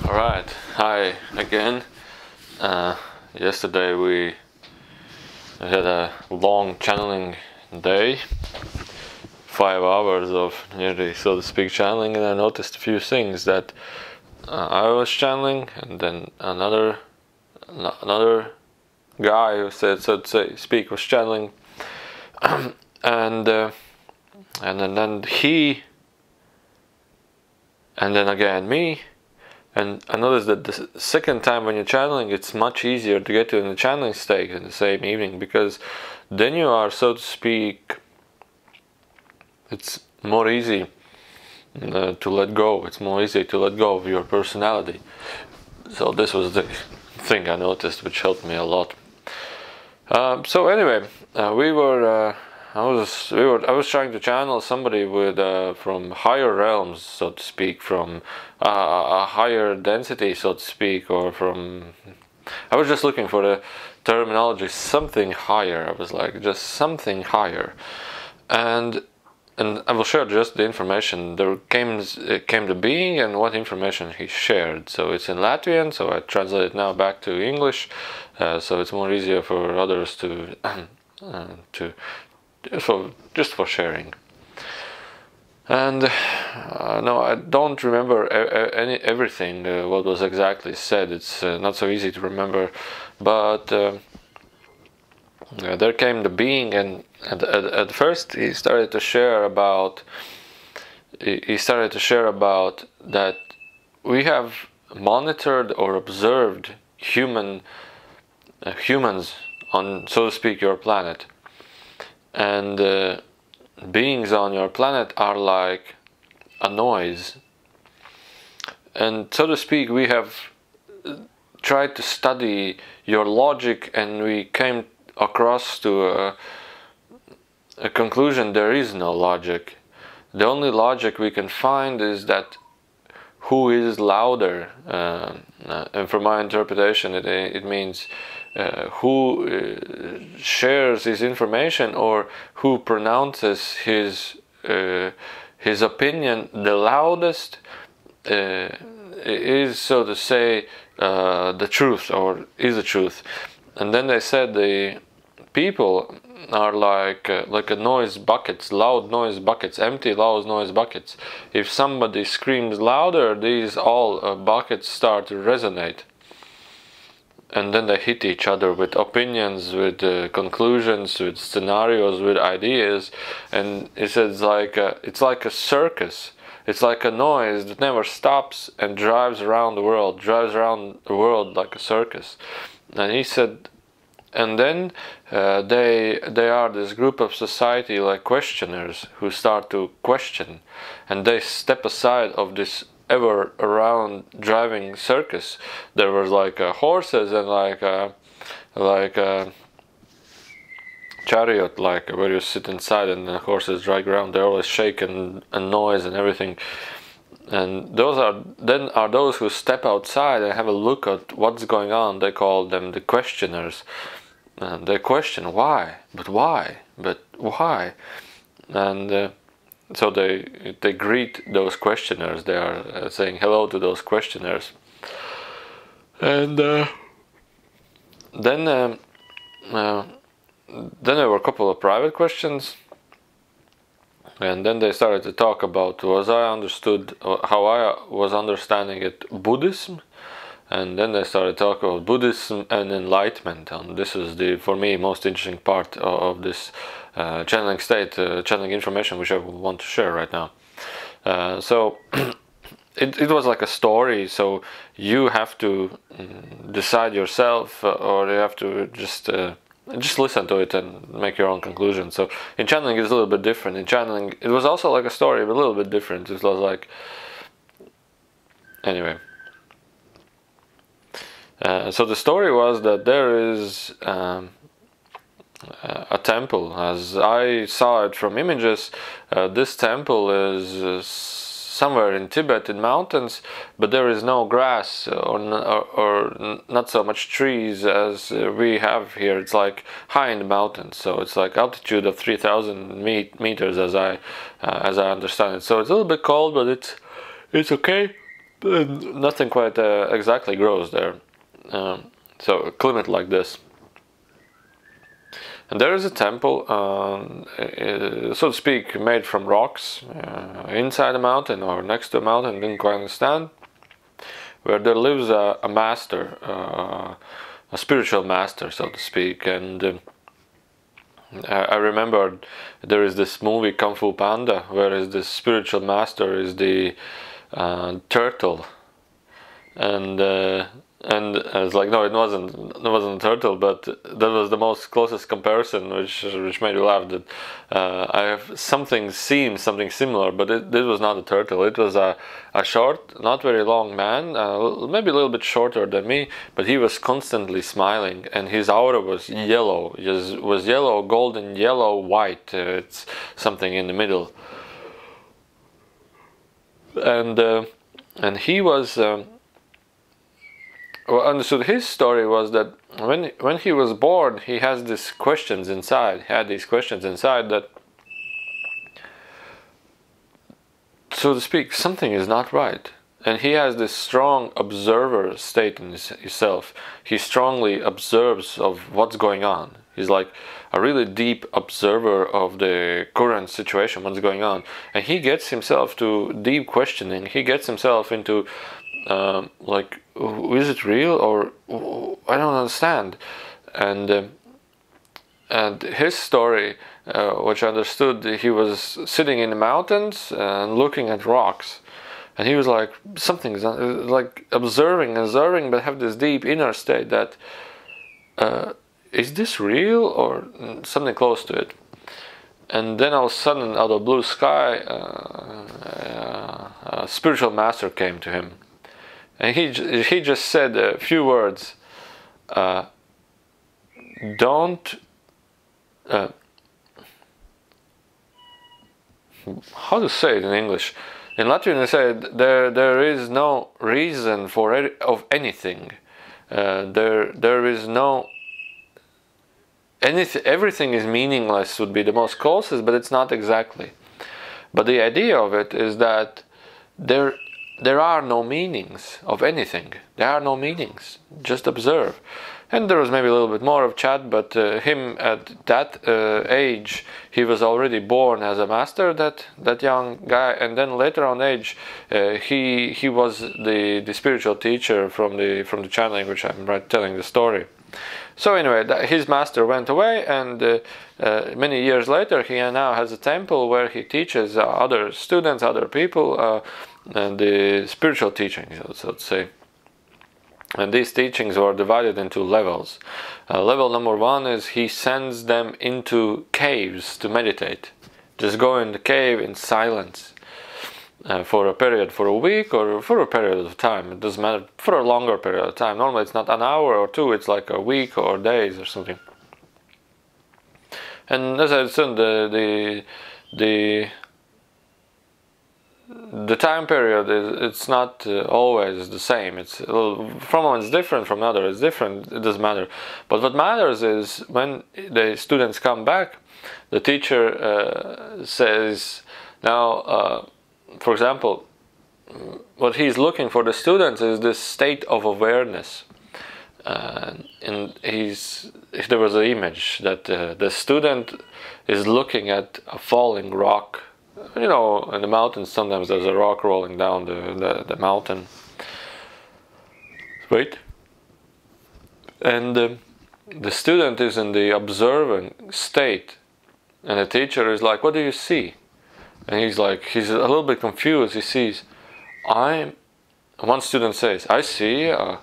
Alright, hi again. Yesterday we had a long channeling day, 5 hours of nearly, so to speak, channeling, and I noticed a few things that I was channeling, and then another guy who said, so to speak, was channeling, and then he, and then again me. And I noticed that the second time when you're channeling, it's much easier to get to in the channeling state in the same evening, because then you are, so to speak, it's more easy to let go. It's more easy to let go of your personality. So this was the thing I noticed, which helped me a lot. So anyway, I was trying to channel somebody with from higher realms, so to speak, from a higher density, so to speak, or from. I was just looking for the terminology, something higher. I was like, just something higher, and I will share just the information. There came the being and what information he shared. So it's in Latvian, so I translate it now back to English, so it's more easier for others to just for sharing. And no, I don't remember everything what was exactly said. It's not so easy to remember, but there came the being, and at first he started to share about that we have monitored or observed humans on, so to speak, your planet, and beings on your planet are like a noise, and so to speak, we have tried to study your logic, and we came across to a conclusion: there is no logic. The only logic we can find is that who is louder, and from my interpretation it means who shares his information, or who pronounces his opinion the loudest is, so to say, the truth, or is the truth. And then they said the people are like a noise buckets, loud noise buckets, empty loud noise buckets. If somebody screams louder, these all buckets start to resonate, and then they hit each other with opinions, with conclusions, with scenarios, with ideas. And it says it's like a circus. It's like a noise that never stops and drives around the world like a circus. And he said, and then they are this group of society like questioners who start to question, and they step aside of this ever around driving circus. There was like horses and like a chariot, like where you sit inside and the horses drag around. They always shake and noise and everything. And those are those who step outside and have a look at what's going on. They call them the questioners. And they question why, but why, but why, and so they greet those questioners. They are saying hello to those questioners, and then there were a couple of private questions, and then they started to talk about how I was understanding it, Buddhism. And then they started talking about Buddhism and enlightenment, and this is for me, most interesting part of this channeling state, channeling information, which I want to share right now. So it was like a story, so you have to decide yourself, or you have to just listen to it and make your own conclusion. So in channeling it's a little bit different. In channeling it was also like a story, but a little bit different. It was like, anyway. So the story was that there is a temple. As I saw it from images, this temple is somewhere in Tibet, in mountains, but there is no grass or not so much trees as we have here. It's like high in the mountains, so it's like altitude of 3,000 meters as I understand it. So it's a little bit cold, but it's okay. but nothing quite exactly grows there. So a climate like this. And there is a temple, so to speak, made from rocks, inside a mountain or next to a mountain, didn't quite understand, where there lives a master, a spiritual master, so to speak. And I remember there is this movie Kung Fu Panda, where this spiritual master is the turtle, and I was like, no, it wasn't a turtle, but that was the most closest comparison, which made me laugh. That I have seen something similar, but this was not a turtle. It was a short, not very long man, maybe a little bit shorter than me, but he was constantly smiling, and his aura was yellow. It was yellow, golden, yellow, white. It's something in the middle, and he was. Well, understood his story was that when he was born, he had these questions inside. That, so to speak, something is not right, and he has this strong observer state in himself. He strongly observes of what's going on. He's like a really deep observer of the current situation, what's going on, and he gets himself to deep questioning. He gets himself into like, is it real, or I don't understand. And his story, which I understood, he was sitting in the mountains and looking at rocks, and he was like, something's like observing, but have this deep inner state that is this real, or something close to it. And then all of a sudden, out of blue sky, a spiritual master came to him. And he just said a few words. Don't. How to say it in English? In Latvian, they say there is no reason of anything. There is no. Everything is meaningless would be the most closest, but it's not exactly. But the idea of it is that there are no meanings of anything. There are no meanings. Just observe. And there was maybe a little bit more of chat, but him at that age, he was already born as a master, that young guy. And then later on age, he was the spiritual teacher from the channeling, which I'm telling the story. So anyway, his master went away, and many years later, he now has a temple where he teaches other students, other people, and the spiritual teachings, so to say. And these teachings were divided into levels. Level number 1 is he sends them into caves to meditate. Just go in the cave in silence for a period, for a week or for a period of time. It doesn't matter, for a longer period of time. Normally it's not an hour or two, it's like a week or days or something. And as I said, the time period it's not always the same. It's a little, from one is different, from another is different. It doesn't matter. But what matters is when the students come back, the teacher says, now, for example, what he's looking for the students is this state of awareness. And if there was an image that the student is looking at a falling rock. You know, in the mountains sometimes there's a rock rolling down the mountain. Wait. And the student is in the observing state, and the teacher is like, what do you see? And he's like, he's a little bit confused. He sees, one student says, I see a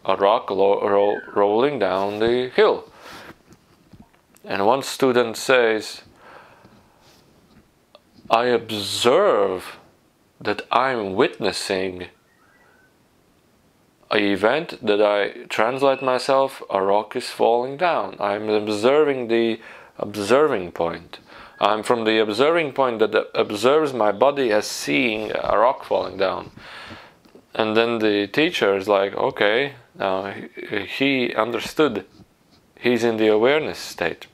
rock rolling down the hill. And one student says, I observe that I'm witnessing an event that I translate myself, a rock is falling down. I'm observing the observing point. I'm from the observing point that observes my body as seeing a rock falling down. And then the teacher is like, okay, now he understood. He's in the awareness state.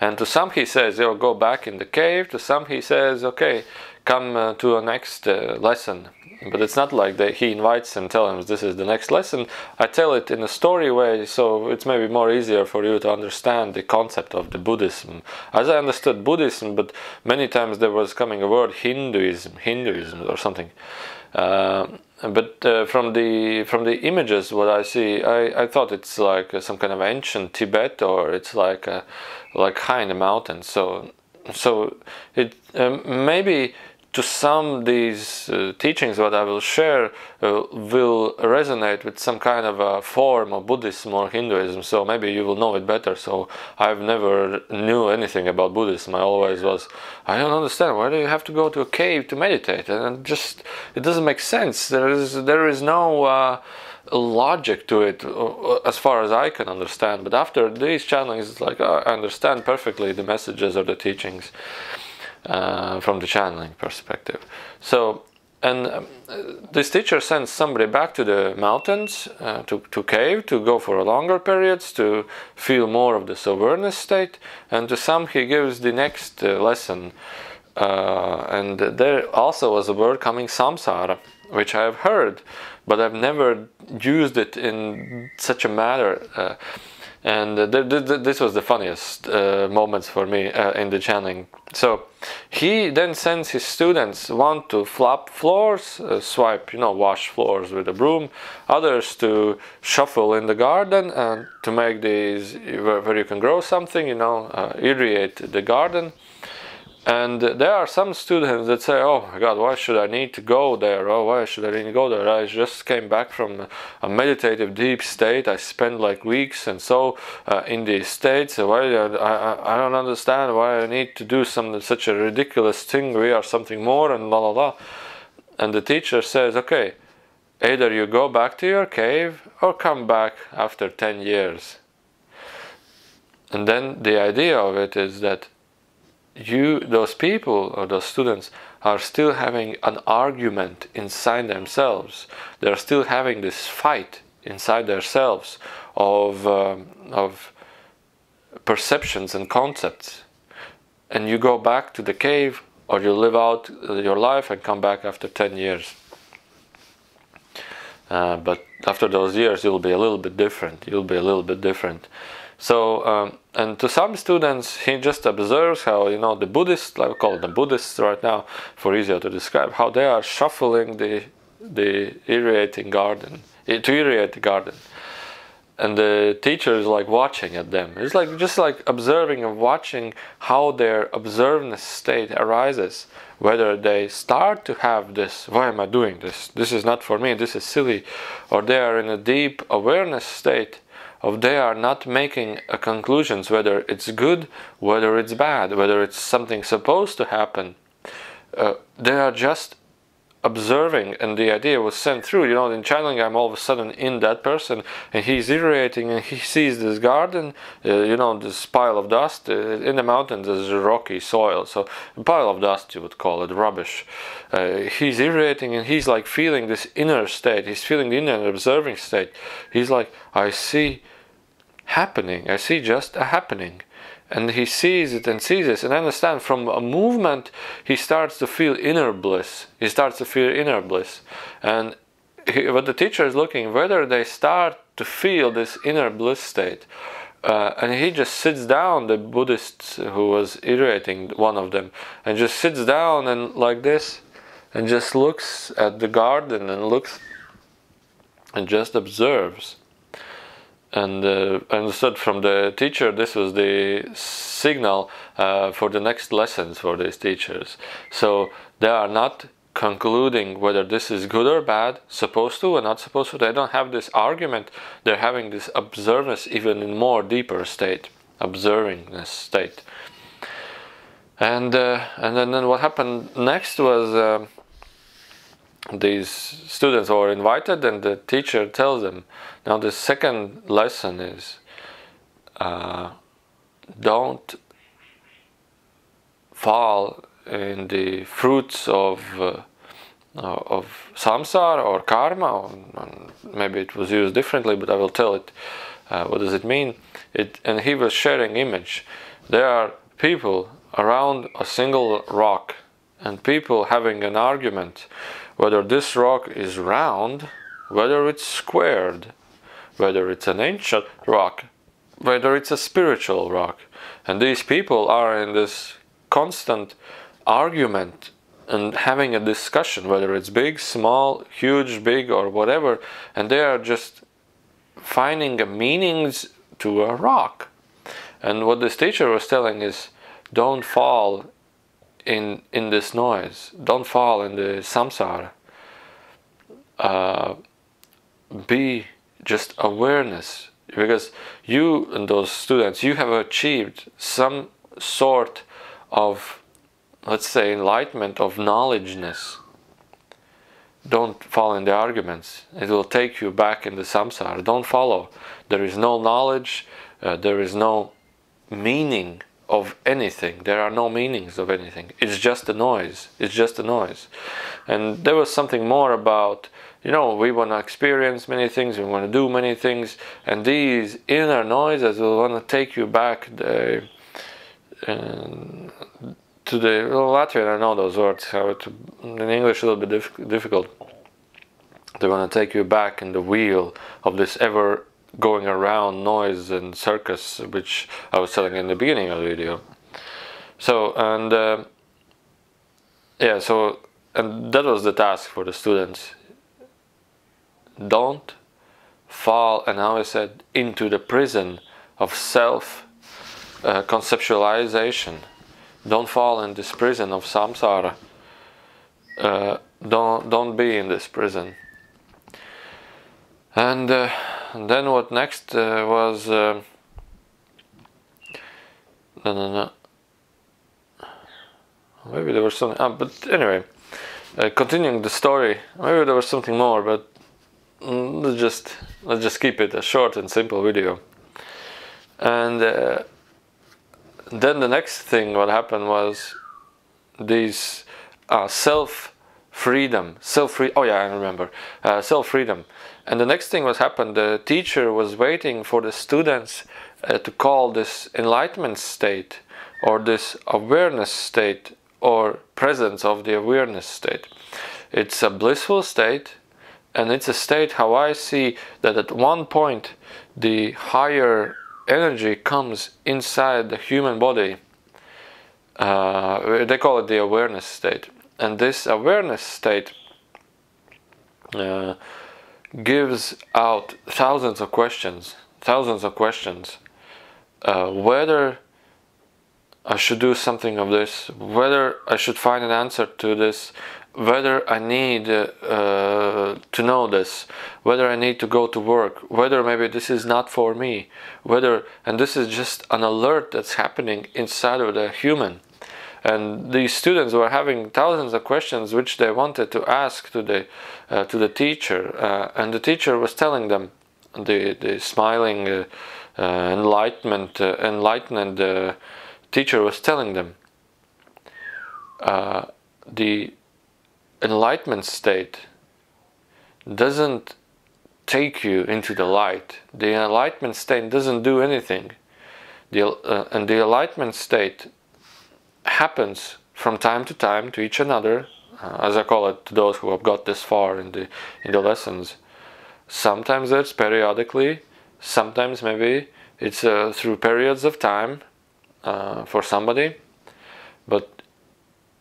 And to some he says, go back in the cave. To some he says, okay, come to a next lesson. But it's not like that he invites and tells him this is the next lesson. I tell it in a story way, so it's maybe more easier for you to understand the concept of the Buddhism. As I understood Buddhism, but many times there was coming a word Hinduism or something. But from the images, what I see, I thought it's like some kind of ancient Tibet, or it's like high in the mountains. So it maybe to some these teachings what I will share will resonate with some kind of a form of Buddhism or Hinduism, so maybe you will know it better. So I've never knew anything about Buddhism. I always was, I don't understand, why do you have to go to a cave to meditate? And just, it doesn't make sense. There is no logic to it as far as I can understand. But after these channelings, it's like I understand perfectly the messages or the teachings from the channeling perspective. So, and this teacher sends somebody back to the mountains, to cave, to go for a longer periods, to feel more of this awareness state, and to some he gives the next lesson. And there also was a word coming, samsara, which I have heard, but I've never used it in such a manner. And this was the funniest moments for me in the channeling. So he then sends his students, one to flop floors, swipe, wash floors with a broom, others to shuffle in the garden and to make these where you can grow something, irrigate the garden. And there are some students that say, oh my God, why should I need to go there? Oh, why should I need to go there? I just came back from a meditative deep state. I spent like weeks and so in these states. Why I don't understand why I need to do such a ridiculous thing. We are something more and la la la. And the teacher says, okay, either you go back to your cave or come back after 10 years. And then the idea of it is that those people or those students are still having an argument inside themselves. They're still having this fight inside themselves of perceptions and concepts. And you go back to the cave, or you live out your life and come back after 10 years. But after those years, you'll be a little bit different. So, and to some students, he just observes how, the Buddhists, I call them Buddhists right now, for easier to describe, how they are shuffling the irrigating garden, to irrigate the garden. And the teacher is like watching at them. It's like just like observing and watching how their observance state arises. Whether they start to have this, why am I doing this? This is not for me, this is silly. Or they are in a deep awareness state of they are not making conclusions whether it's good, whether it's bad, whether it's something supposed to happen. They are just observing, and the idea was sent through. In channeling, I'm all of a sudden in that person, and he's iterating, and he sees this garden, this pile of dust. In the mountains, there's rocky soil, so a pile of dust, you would call it, rubbish. He's iterating, and he's like feeling this inner state. He's feeling the inner observing state. He's like, I see happening. I see just a happening. And he sees it and sees this, and understand from a movement he starts to feel inner bliss. And what the teacher is looking, whether they start to feel this inner bliss state. And he just sits down, the Buddhist who was iterating, one of them, and just sits down and like this, and just looks at the garden and looks and just observes. And I understood from the teacher this was the signal for the next lessons for these teachers. So they are not concluding whether this is good or bad, supposed to or not supposed to. They don't have this argument. They're having this observance even in more deeper state, observingness state. And then what happened next was these students were invited, and the teacher tells them, now the second lesson is don't fall in the fruits of samsara or karma. Maybe it was used differently, but I will tell it. What does it mean? And he was sharing image. There are people around a single rock, and people having an argument whether this rock is round, whether it's squared, whether it's an ancient rock, whether it's a spiritual rock. And these people are in this constant argument and having a discussion, whether it's big, small, huge, big, or whatever, and they are just finding a meanings to a rock. And what this teacher was telling is, don't fall in this noise, don't fall in the samsara. Be just awareness, because you and those students, you have achieved some sort of, let's say, enlightenment, of knowledgeness. Don't fall in the arguments. It will take you back in the samsara. Don't follow. There is no knowledge, there is no meaning of anything. There are no meanings of anything. It's just a noise. It's just a noise. And there was something more about, you know, we want to experience many things, we want to do many things, and these inner noises will want to take you back to the, well, Latvian, I know those words, how to, in English a little bit difficult. They want to take you back in the wheel of this ever going around noise and circus, which I was telling in the beginning of the video. So, and yeah, so, and that was the task for the students. Don't fall, and how I said, into the prison of self conceptualization. Don't fall in this prison of samsara. Don't be in this prison. And then what next was no. Maybe there was something. But anyway, continuing the story. Maybe there was something more, but let's just keep it a short and simple video. And then the next thing what happened was these self-freedom. Oh yeah, I remember. Self-freedom. And the next thing what happened, the teacher was waiting for the students to call this enlightenment state, or this awareness state, or presence of the awareness state. It's a blissful state, and it's a state how I see that at one point the higher energy comes inside the human body. They call it the awareness state. And this awareness state gives out thousands of questions. Whether I should do something of this, whether I should find an answer to this, whether I need to know this, whether I need to go to work, whether maybe this is not for me, whether, and this is just an alert that's happening inside of the human. And these students were having thousands of questions which they wanted to ask to the teacher, and the teacher was telling them, the smiling enlightened teacher was telling them, the enlightenment state doesn't take you into the light. The enlightenment state doesn't do anything. And the enlightenment state happens from time to time to each another, as I call it, to those who have got this far in the lessons. Sometimes it's periodically, sometimes maybe it's through periods of time for somebody, but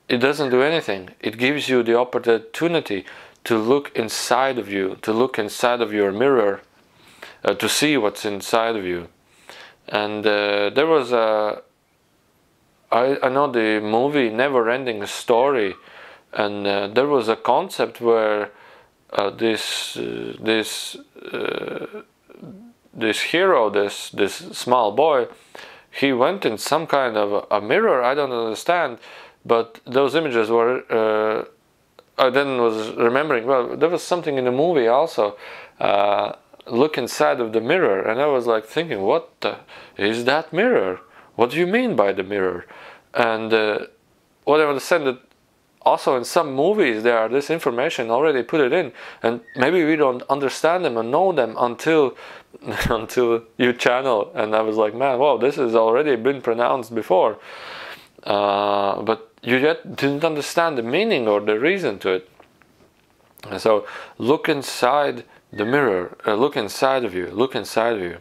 it doesn't do anything. It gives you the opportunity to look inside of you, to look inside of your mirror, to see what's inside of you. And there was I know the movie Never Ending Story, and there was a concept where this hero, this small boy, he went in some kind of a mirror. I don't understand, but those images were. I then was remembering. Well, there was something in the movie also. Look inside of the mirror, and I was like thinking, what is that mirror? What do you mean by the mirror? And what I understand that also in some movies there are this information already put it in, and maybe we don't understand them and know them until you channel. And I was like, man, wow, this has already been pronounced before. But you yet didn't understand the meaning or the reason to it. And so look inside the mirror, look inside of you, look inside of you.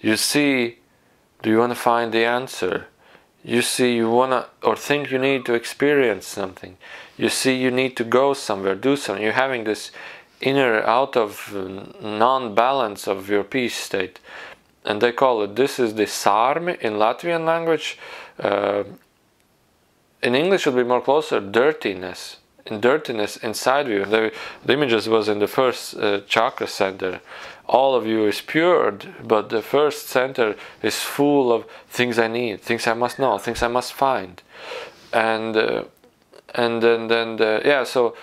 You see, do you want to find the answer? You see, you want to, or think you need to experience something. You see, you need to go somewhere, do something. You're having this inner, out of non-balance of your peace state. And they call it, this is the sarmi in Latvian language. In English it would be more closer, dirtiness. In dirtiness inside you. The images was in the first chakra center. All of you is pure, but the first center is full of things I need, things I must know, things I must find. And then yeah, so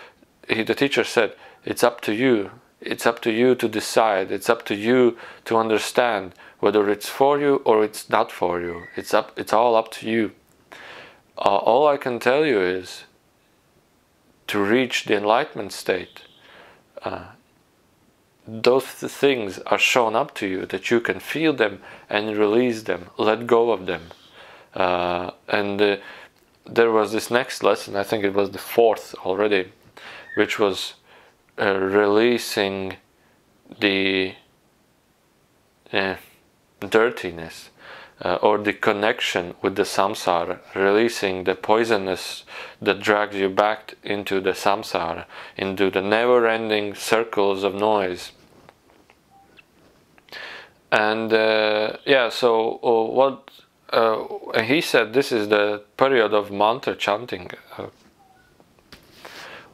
the teacher said, it's up to you. It's up to you to decide. It's up to you to understand whether it's for you or it's not for you. It's all up to you. All I can tell you is to reach the enlightenment state. Those things are shown up to you, that you can feel them and release them, let go of them. There was this next lesson, I think it was the fourth already, which was releasing the dirtiness or the connection with the samsara, releasing the poisonous that drags you back into the samsara, into the never-ending circles of noise. And yeah, so what he said, this is the period of mantra chanting.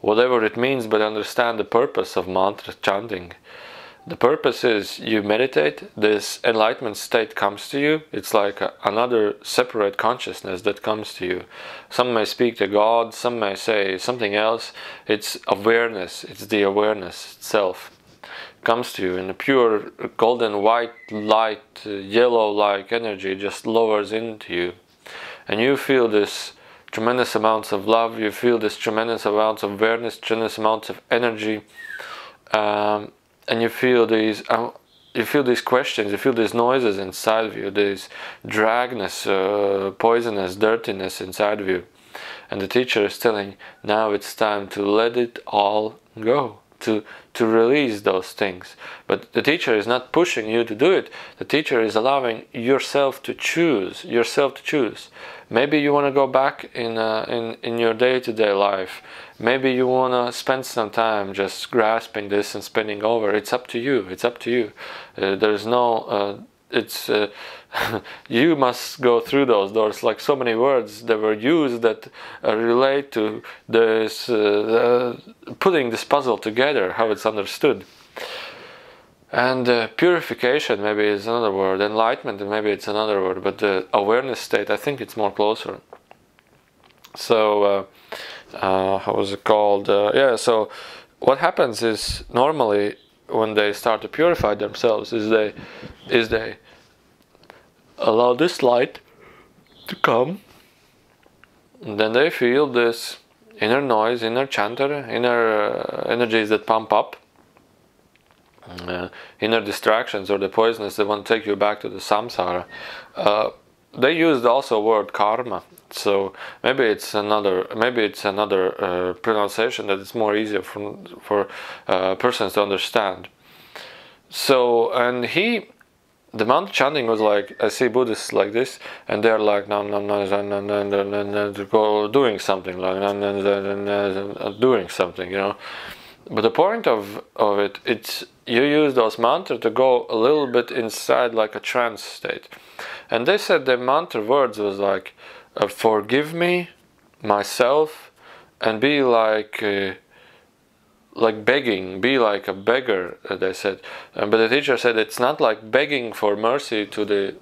Whatever it means, but understand the purpose of mantra chanting. The purpose is you meditate, this enlightenment state comes to you. It's like another separate consciousness that comes to you. Some may speak to God, some may say something else. It's awareness, it's the awareness itself. Comes to you in a pure golden white light, yellow-like energy just lowers into you. And you feel this tremendous amounts of love, you feel this tremendous amounts of awareness, tremendous amounts of energy. And you feel these questions, you feel these noises inside of you, this dragness, poisonous, dirtiness inside of you. And the teacher is telling, now it's time to let it all go, to release those things. But the teacher is not pushing you to do it. The teacher is allowing yourself to choose, Maybe you want to go back in your day-to-day life. Maybe you want to spend some time just grasping this and spinning over. It's up to you. It's up to you. There's no... you must go through those doors. Like so many words that were used that relate to this putting this puzzle together, how it's understood. And purification maybe is another word. Enlightenment maybe it's another word. But the awareness state, I think it's more closer. So how was it called? Yeah. So what happens is normally when they start to purify themselves is they allow this light to come, and then they feel this inner noise, inner chanter, inner energies that pump up, inner distractions or the poisonous that want to take you back to the samsara. They used also word karma, so maybe it's another pronunciation that is more easier for persons to understand. So, and the mantra chanting was like, I see Buddhists like this, and they're like, doing something, doing something, you know. But the point of it, it's you use those mantras to go a little bit inside like a trance state. And they said the mantra words was like, forgive me, myself, and be like begging, be like a beggar, they said. But the teacher said it's not like begging for mercy to the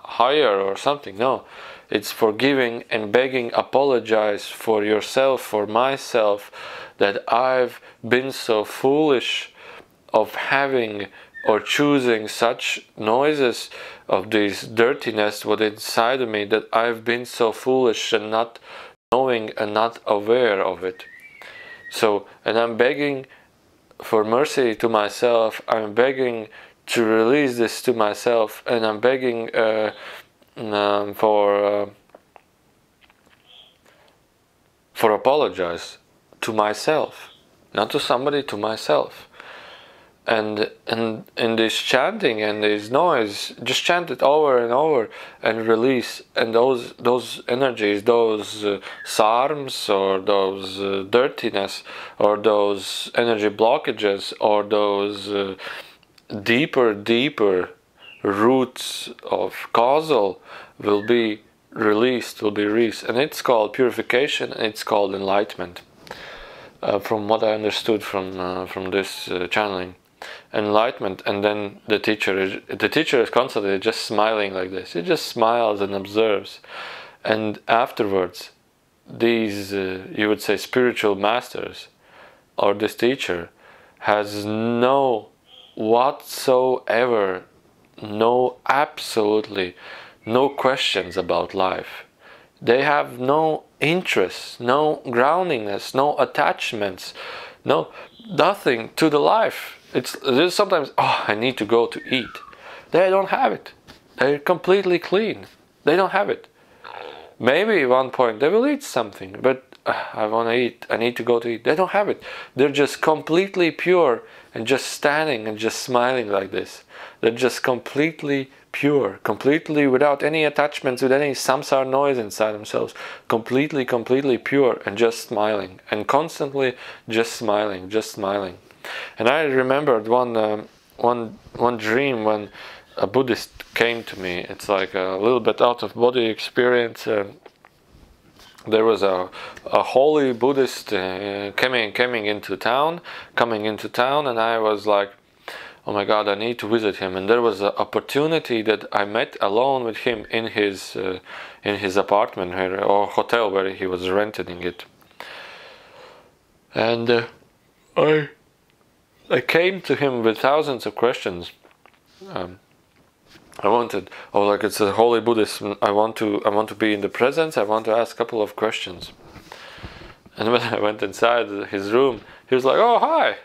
higher or something, no. It's forgiving and begging, apologize for yourself, for myself, that I've been so foolish of having or choosing such noises of this dirtiness within inside of me, that I've been so foolish and not knowing and not aware of it. So, and I'm begging for mercy to myself, I'm begging to release this to myself, and I'm begging for apologize to myself, not to somebody, to myself. And in this chanting and this noise, just chant it over and over and release. And those energies, those sarms, or those dirtiness, or those energy blockages, or those deeper roots of causal will be released, and it's called purification, and it's called enlightenment. From what I understood from this channeling. Enlightenment. And then the teacher is constantly just smiling like this. He just smiles and observes, and afterwards these you would say spiritual masters, or this teacher, has absolutely no questions about life. They have no interests, no groundingness, no attachments, nothing to the life. There's sometimes, I need to go to eat. They don't have it. They're completely clean. They don't have it. Maybe at one point they will eat something, but I want to eat. I need to go to eat. They don't have it. They're just completely pure and just standing and just smiling like this. They're just completely pure, completely without any attachments, with any samsara noise inside themselves, completely pure and just smiling, and constantly just smiling. And I remembered one dream when a Buddhist came to me. It's like a little bit out of body experience. There was a holy Buddhist coming into town, and I was like, oh my God, I need to visit him. And there was an opportunity that I met alone with him in his apartment here, or hotel where he was renting it. And I came to him with thousands of questions. It's a holy Buddhism. I want to be in the presence. I want to ask a couple of questions. And when I went inside his room, he was like, "Oh, hi."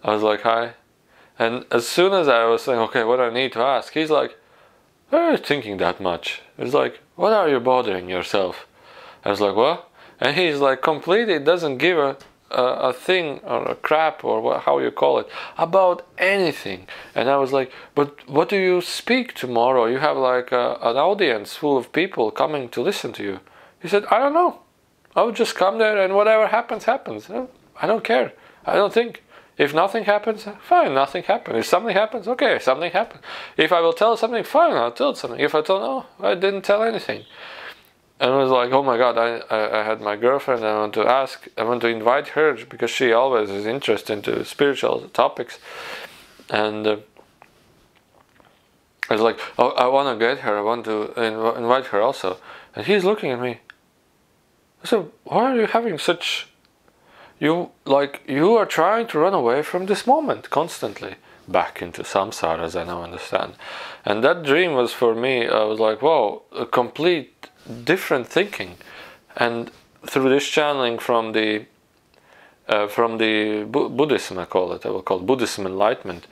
I was like, "Hi." And as soon as I was saying, "Okay, what do I need to ask?" he's like, "Why are you thinking that much?" He's like, "What are you bothering yourself?" I was like, "What?" And he's like, completely doesn't give a thing or a crap, or how you call it, about anything. And I was like, "But what do you speak tomorrow? You have like an audience full of people coming to listen to you." He said, "I don't know. I would just come there, and whatever happens, happens. I don't care. I don't think. If nothing happens, fine, nothing happens. If something happens, okay, something happens. If I will tell something, fine, I'll tell something. If I tell no, I didn't tell anything." And I was like, oh my God, I had my girlfriend, I want to invite her, because she always is interested into spiritual topics. And I was like, oh, I want to get her, I want to invite her also. And he's looking at me. I said, why are you having such... You are trying to run away from this moment constantly. Back into samsara, as I now understand. And that dream was for me, I was like, whoa, a complete different thinking. And through this channeling from the Buddhism, I will call it Buddhism enlightenment,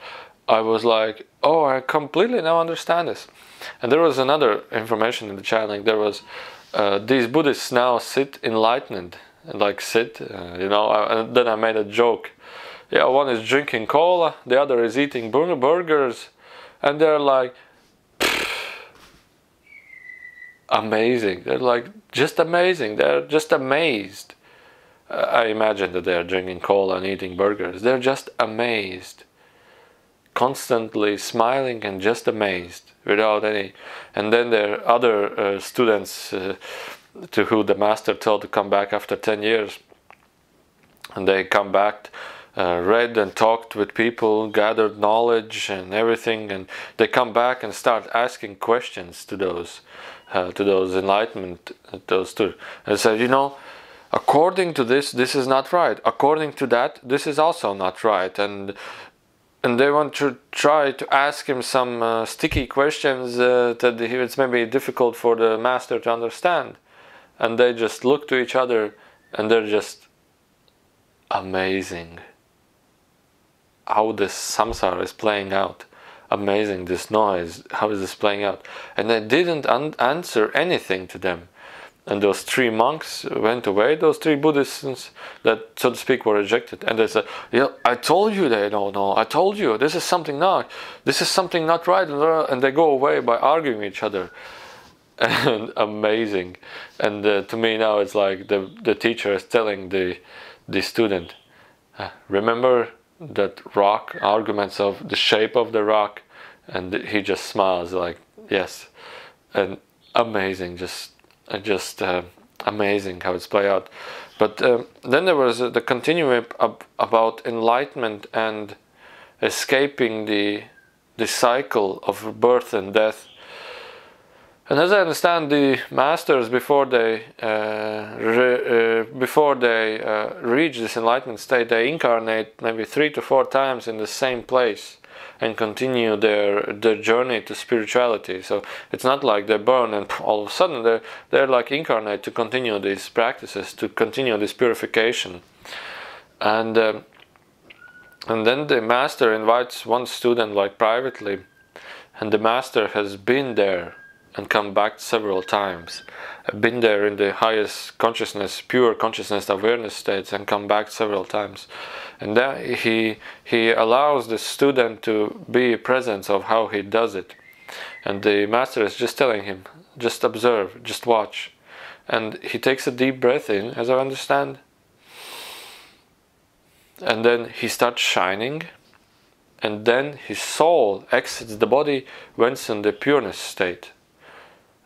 I was like, oh, I completely now understand this. And there was another information in the channeling. There was these Buddhists now sit enlightened, like sit, and then I made a joke. Yeah, one is drinking cola, the other is eating burgers, and they're like, amazing. They're like, just amazing. They're just amazed. I imagine that they're drinking cola and eating burgers. They're just amazed. Constantly smiling and just amazed, without any... And then there are other students to who the master told to come back after 10 years. And they come back, read and talked with people, gathered knowledge and everything, and they come back and start asking questions to those enlightenment, those two, and said, according to this is not right. According to that, this is also not right. And they want to try to ask him some sticky questions that it's maybe difficult for the master to understand. And they just look to each other, and they're just amazing how this samsara is playing out. Amazing, this noise, how is this playing out? And I didn't answer anything to them. And those 3 monks went away, those 3 Buddhists that, so to speak, were rejected. And they said, yeah, I told you they don't know. I told you, this is something not right. And they go away by arguing with each other. And amazing. And to me now it's like the teacher is telling the student, remember that rock, arguments of the shape of the rock? And he just smiles like, yes. And amazing, just amazing how it's played out. But then there was the continuing about enlightenment and escaping the cycle of birth and death. And as I understand, the masters, before they reach this enlightenment state, they incarnate maybe 3 to 4 times in the same place and continue their journey to spirituality. So it's not like they're born and all of a sudden they're like incarnate to continue these practices, to continue this purification. And then the master invites one student like privately, and the master has been there and come back several times. I've been there in the highest consciousness, pure consciousness awareness states, and come back several times. And then he allows the student to be present of how he does it. And the master is just telling him, just observe, just watch. And he takes a deep breath in, as I understand. And then he starts shining. And then his soul exits the body, went in the pureness state.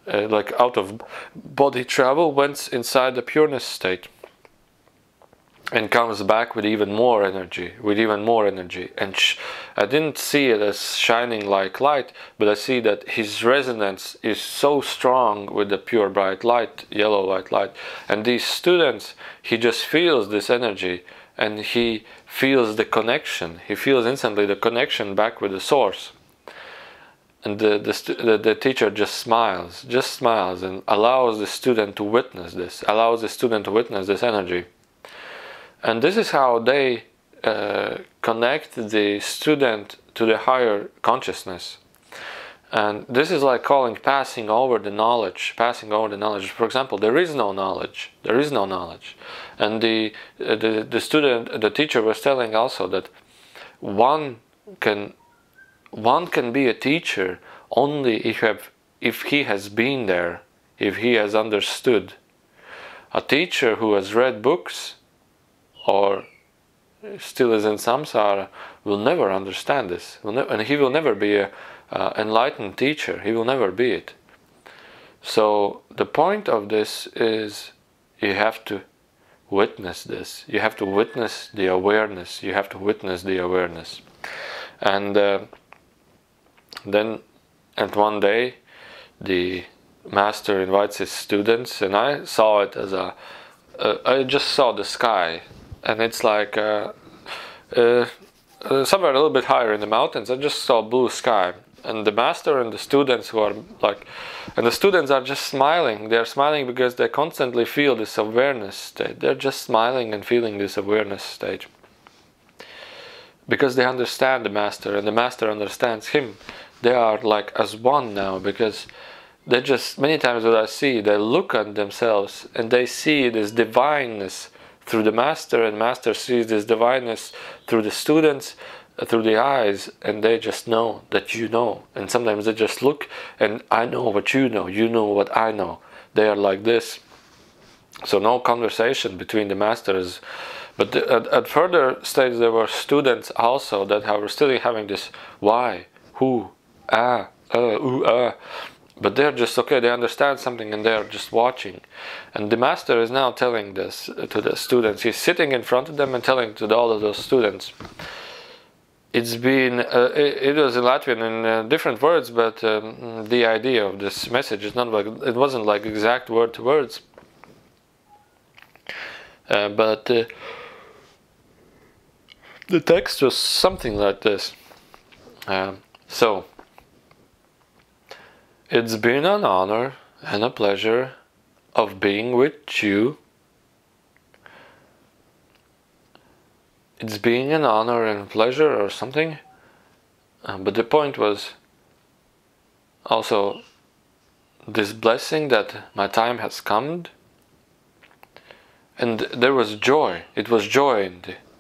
Like out of body travel, went inside the pureness state. And comes back with even more energy, And I didn't see it as shining like light, but I see that his resonance is so strong with the pure bright light, yellow white light. And these students, he just feels this energy, and he feels the connection. He feels instantly the connection back with the source. And the teacher just smiles and allows the student to witness this energy. And this is how they connect the student to the higher consciousness. And this is like passing over the knowledge. For example, there is no knowledge. And the teacher was telling also that one can be a teacher only if he has been there, if he has understood. A teacher who has read books or still is in samsara will never understand this, and he will never be an enlightened teacher. He will never be it. So the point of this is you have to witness this. You have to witness the awareness. And then at one day the master invites his students, and I saw it as I just saw the sky. And it's like somewhere a little bit higher in the mountains. I just saw blue sky, and the master and the students and the students are just smiling. They're smiling because they constantly feel this awareness state. They're just smiling and feeling this awareness state because they understand the master, and the master understands him. They are like as one now, because they just, many times what I see, they look at themselves and they see this divineness through the master, and master sees this divineness through the students, through the eyes, and they just know that you know. And sometimes they just look, and I know what you know what I know. They are like this. So no conversation between the masters. But at further stage there were students also that were still having this why, who, but they're just okay, they understand something and they're just watching. And the master is now telling this to the students. He's sitting in front of them and telling to all of those students. It's been, it was in Latvian in different words, but the idea of this message is not like, it wasn't like exact word to words. But the text was something like this. So, it's been an honor and a pleasure of being with you. It's been an honor and pleasure or something. But the point was also this blessing that my time has come and there was joy. It was joy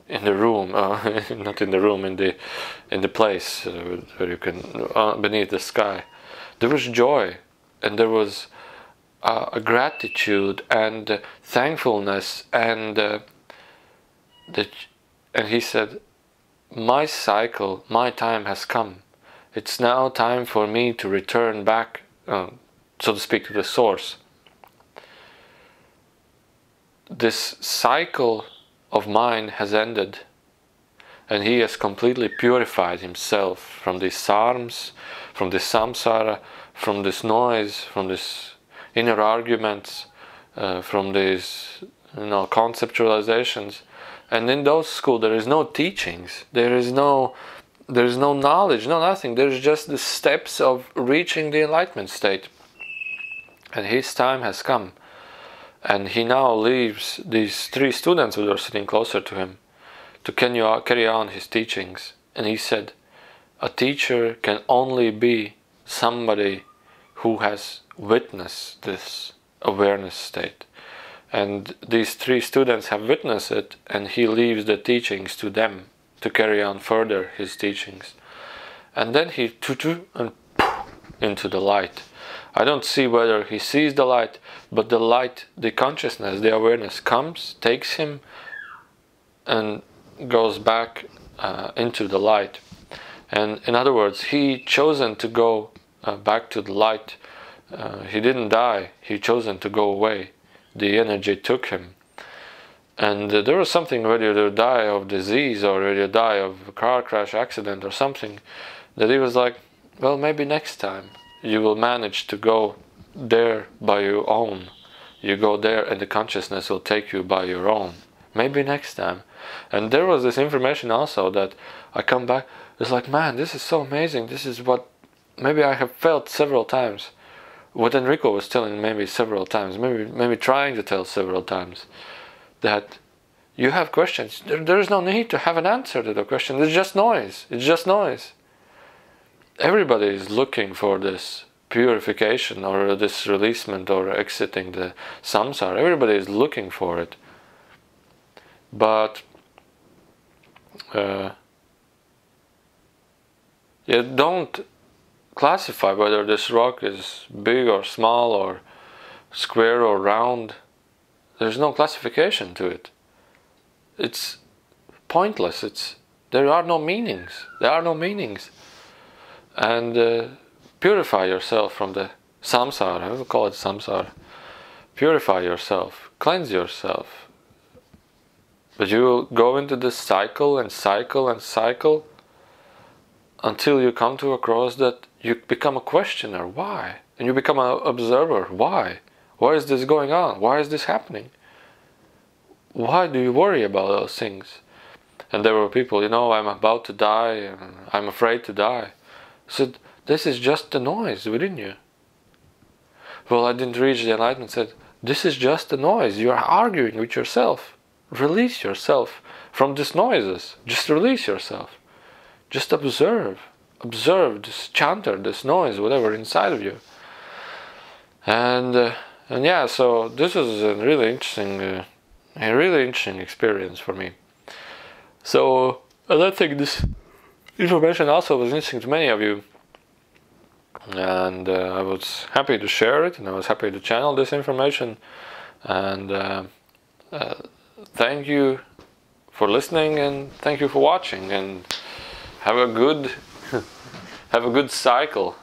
in the room, not in the room, in the place where you can beneath the sky. There was joy, and there was a gratitude and thankfulness, and and he said, my cycle, my time has come. It's now time for me to return back, so to speak, to the source. This cycle of mine has ended, and he has completely purified himself from these sarms, from this samsara, from this noise, from this inner arguments, from these conceptualizations. And in those schools there is no teachings, there is no knowledge, no nothing. There's just the steps of reaching the enlightenment state. And his time has come. And he now leaves these 3 students who are sitting closer to him to carry on his teachings. And he said, a teacher can only be somebody who has witnessed this awareness state. And these 3 students have witnessed it, and he leaves the teachings to them to carry on further his teachings. And then he and into the light. I don't see whether he sees the light, but the light, the consciousness, the awareness comes, takes him, and goes back into the light. And in other words, he chosen to go back to the light. He didn't die, he chosen to go away. The energy took him. And there was something, whether you die of disease or whether you die of a car crash accident or something, that he was like, well, maybe next time you will manage to go there by your own. You go there and the consciousness will take you by your own. Maybe next time. And there was this information also that I come back, it's like, man, this is so amazing. This is what maybe I have felt several times. What Enrico was telling maybe several times, maybe trying to tell several times, that you have questions. There is no need to have an answer to the question. It's just noise. It's just noise. Everybody is looking for this purification or this releasement or exiting the samsara. Everybody is looking for it. But you don't classify whether this rock is big or small or square or round. There's no classification to it. It's pointless. There are no meanings. There are no meanings. And purify yourself from the samsara. I will call it samsara. Purify yourself. Cleanse yourself. But you will go into this cycle and cycle and cycle until you come to a cross that you become a questioner. Why? And you become an observer. Why? Why is this going on? Why is this happening? Why do you worry about those things? And there were people, I'm about to die, and I'm afraid to die. I said, this is just the noise within you. Well, I didn't reach the enlightenment. I said, this is just the noise. You are arguing with yourself. Release yourself from these noises. Just release yourself. Just observe. Observe this chanter, this noise, whatever inside of you. And yeah, so this is a really interesting experience for me. So I think this information also was interesting to many of you, and I was happy to share it, and I was happy to channel this information. And thank you for listening, and thank you for watching, and have a good cycle.